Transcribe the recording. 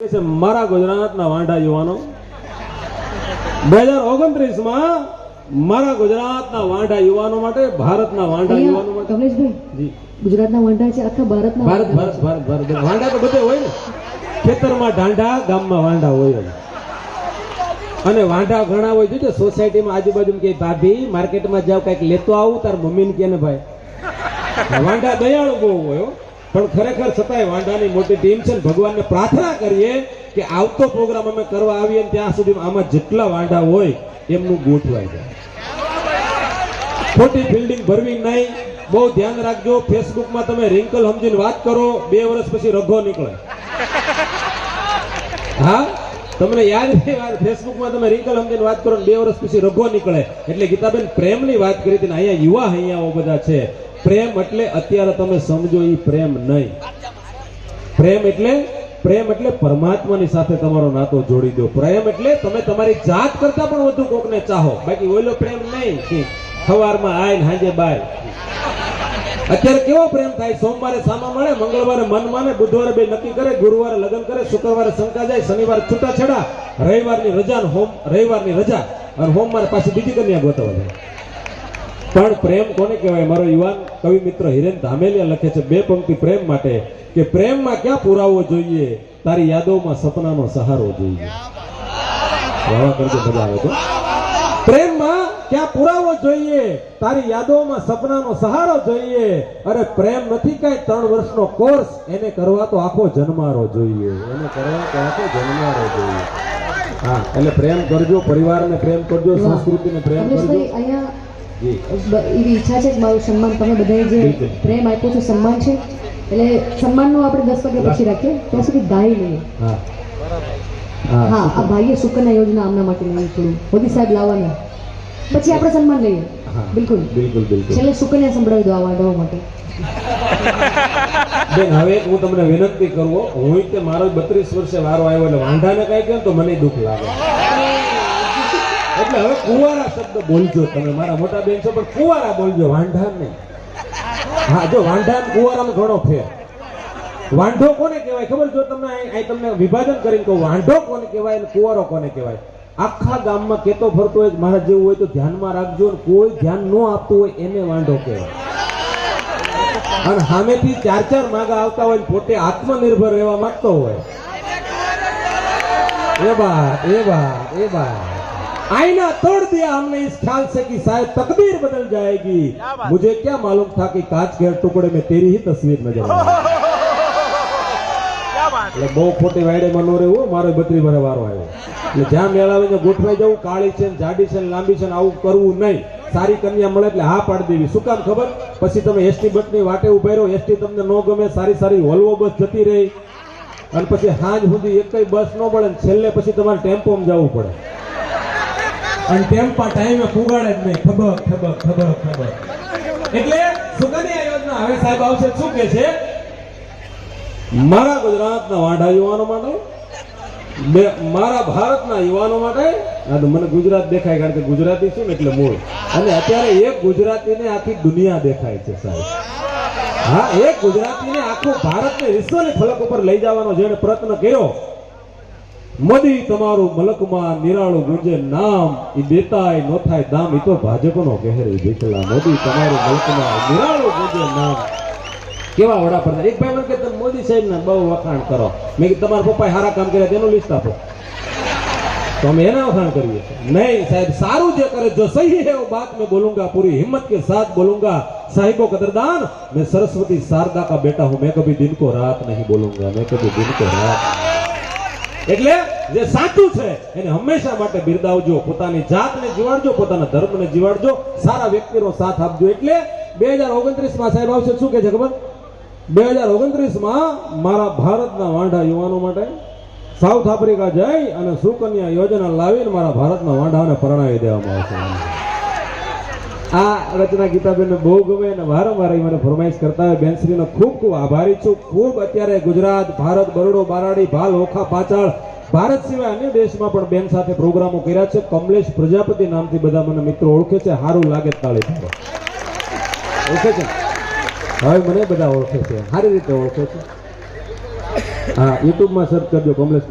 મારા ગુજરાતના વાંઢા યુવાનો 2029 માં મારા ગુજરાતના વાંઢા યુવાનો માટે ભારતના વાંઢા યુવાનો માટે કમલેશભાઈ જી ગુજરાતના વાંઢા છે આખા ભારતના ભારત વાંઢા તો બધે હોય ને ખેતરમાં ઢાંઢા ગામમાં વાંઢા હોય અને વાંઢા ઘણા હોય છે સોસાયટીમાં આજુબાજુ કે ભાભી માર્કેટમાં જાવ કઈક લેતો આવું તાર મમ્મીને કે ને ભાઈ વાંઢા દયાળુ બહુ હોય પણ ખરેખર છતાંય વાંઢાની મોટી ટીમ છે. ભગવાનને પ્રાર્થના કરીએ કે આવતો પ્રોગ્રામ અમે કરવા આવીએ ત્યાં સુધી આમાં જેટલા વાંઢા હોય એમનું ગોઠવાઈ જાય. ખોટી ફિલ્ડિંગ ભરવી નહીં. બહુ ધ્યાન રાખજો. ફેસબુકમાં તમે રિંકલ સમજીને વાત કરો, 2 વર્ષ પછી રઘો નીકળે. હા, તમને યાદ છે ફેસબુકમાં તમે રિંકલ સમજીને વાત કરો 2 વર્ષ પછી રઘો નીકળે. એટલે ગીતાબેન પ્રેમની વાત કરી હતી ને અહીંયા યુવા હૈયાઓ બધા છે. પ્રેમ એટલે અત્યારે તમે સમજો એ પ્રેમ નહીં. પ્રેમ એટલે પરમાત્માની સાથે તમારો નાતો જોડી દો. પ્રેમ એટલે તમે તમારી જાત કરતા પણ વધુ કોકને ચાહો. બાકી ઓલો પ્રેમ નહીં સવારમાં આઈને હાંજે બાય. અત્યારે કેવો પ્રેમ થાય? સોમવારે સામા મળે, મંગળવારે મન માને, બુધવારે બે નક્કી કરે, ગુરુવારે લગ્ન કરે, શુક્રવારે શંકા જાય, શનિવારે છૂટાછેડા, રવિવારની રજા અને સોમવારે પાછી બીજી કન્યા ગોતવા જાય. પણ પ્રેમ કોને કહેવાય? મારો યુવાન કવિ મિત્ર હિરેન ધામેલિયા લખે છે 2 પંક્તિ પ્રેમ માટે કે પ્રેમમાં ક્યાં પુરાવો જોઈએ, તારી યાદોમાં સપનાનો સહારો જોઈએ. વાવા કરજો, મજા આવે તો. પ્રેમમાં ક્યાં પુરાવો જોઈએ, તારી યાદોમાં સપનાનો સહારો જોઈએ. અરે પ્રેમ નથી કઈ 3 વર્ષનો કોર્સ, એને કરવા તો આખો જન્મારો જોઈએ. હા, એટલે પ્રેમ કરજો, પરિવારને પ્રેમ કરજો, સંસ્કૃતિને પ્રેમ કરજો. એવી ઈચ્છા છે કે મારું સન્માન તમે બધાએ જે પ્રેમ આપ્યો છે, સન્માન છે, એટલે સન્માનનું આપણે 10 વાગ્યા પછી રાખીએ. ત્યાં સુધી ધાઈ લઈએ. હા, આ ભાઈએ સુકન્યા યોજના આમના માટે લાવી, થોડું મોદી સાહેબ લાવવાના, પછી આપણે સન્માન લઈએ. બિલકુલ. છેલ્લે સુકન્યા સંભળાવી દો આ વાંઢાઓ માટે. બેન, હવે હું તમને વિનંતી કરું, હું તે મારો 32 વર્ષે વારો આવ્યો એટલે વાંઢાને કઈ કહે તો મને દુઃખ લાગે. એટલે હવે કુંવારા શબ્દ બોલજો. તમે મારા મોટા બેન છો પણ કુંવારા બોલજો, વાંઢા નહીં. હા, જો વાંઢા કુંવારામાં ઘણો ફેર. વાંઢો કોને કહેવાય ખબર? જો તમને વિભાજન કરીને કહું, વાંઢો કોને કહેવાય અને કુંવારો કોને કહેવાય? આખા ગામમાં કેતો ફરતો હોય મારા જેવું હોય તો ધ્યાનમાં રાખજો. કોઈ ધ્યાન ન આપતું હોય એને વાંઢો કહેવાય. અને સામેથી 4 માગા આવતા હોય પોતે આત્મનિર્ભર રહેવા માંગતો હોય, એ બા आईना तोड़ दिया हमने इस ख्याल से कि शायद तकदीर बदल जाएगी. मुझे क्या मालूम था कि कांच के टुकड़े में तेरी ही तस्वीर नजर आएगी. એટલે બહુ ખોટી વાયડે માં નો રહેવું. મારો 32 વર્ષ વારો આવ્યો એટલે જ્યાં મેળાવીને ગોઠવાઈ જવું. કાળી છે, જાડી છે, લાંબી છે, આવું કરવું નહીં. સારી કન્યા મળે એટલે હા પાડી દેવી. શું કામ ખબર? પછી તમે એસટી બસની વાટે ઉભા રહો, એસટી તમને ન ગમે, સારી વોલ્વો બસ જતી રહી અને પછી સાંજ સુધી એકય બસ ન મળે, છેલ્લે પછી તમારે ટેમ્પોમાં જવું પડે અને ટેમ્પા ટાઈમે પુગાડે જ નહીં. ખબર. એટલે સુકન્યા યોજના હવે સાહેબ આવશે. શું કે છે? મારા ગુજરાતના વાંઢા યુવાનો માટે, મારા ભારતના યુવાનો માટે. આ તો મને ગુજરાત દેખાય કારણ કે ગુજરાતી છું ને એટલે મૂળ. અને અત્યારે એક ગુજરાતીને આખી દુનિયા દેખાય છે સાહેબ. હા, એક ગુજરાતીને આખું ભારતને વિશ્વની ફલક ઉપર લઈ જવાનો જેને પ્રયત્ન કર્યો. મોદી તમારું મલકમાં નિરાળું ગુંજે નામ, ઈ દેતાય ન થાય દામ, ઈ તો ભાજપનો કહેરી દીકલા. મોદી તમારું મલકમાં નિરાળું ગુંજે નામ. કેવા વડાપ્રધાન! એક ભાઈ મને કે તમે મોદી સાહેબના બહુ વખાણ કરો. મેં કીધું તમારા પપ્પાએ સારા કામ કર્યા તેનું લિસ્ટ આપો તો અમે એના વખાણ કરીએ. નહીં સાહેબ, સારું જે કરે, જો સહી है वो बात मैं बोलूंगा, पूरी हिम्मत के साथ बोलूंगा. साहिबो कदरदान, मैं सरस्वती शारदा का बेटा हूं, मैं कभी दिन को रात नहीं बोलूंगा, मैं कभी दिन को रात. એટલે જે સાચું છે એને હંમેશા માટે બિરદાવજો. પોતાની જાતને જીવાડજો, પોતાના ધર્મને જીવાડજો, સારા વ્યક્તિનો સાથ આપજો. એટલે 2029 માં સાહેબ આવશે. શું કે છે ખબર? 2029 માં મારા ભારતના વાંઢા યુવાનો માટે સાઉથ આફ્રિકા જઈ અને સુકન્યા યોજના લાવીને મારા ભારતના વાંઢાઓને પરણાવી દેવામાં આવશે. આ રચના ગીતાબેનને બહુ ગમે અને વારંવાર મને ફરમાઈશ કરતા હોય. બેનશ્રીનો ખૂબ આભારી છું. ખૂબ અત્યારે ગુજરાત, ભારત, બરોડો, બારાડી, ભાલ, ઓખા, પાચાળ, ભારત સિવાય અન્ય દેશમાં પણ બેન સાથે પ્રોગ્રામો કર્યા છે. કમલેશ પ્રજાપતિ નામથી બધા મને મિત્રો ઓળખે છે. સારું લાગે તાળી પાડો. ઓળખે છે? હવે મને બધા ઓળખે છે, સારી રીતે ઓળખે છે. હા યુટ્યુબમાં સર્ચ કરજો કમલેશ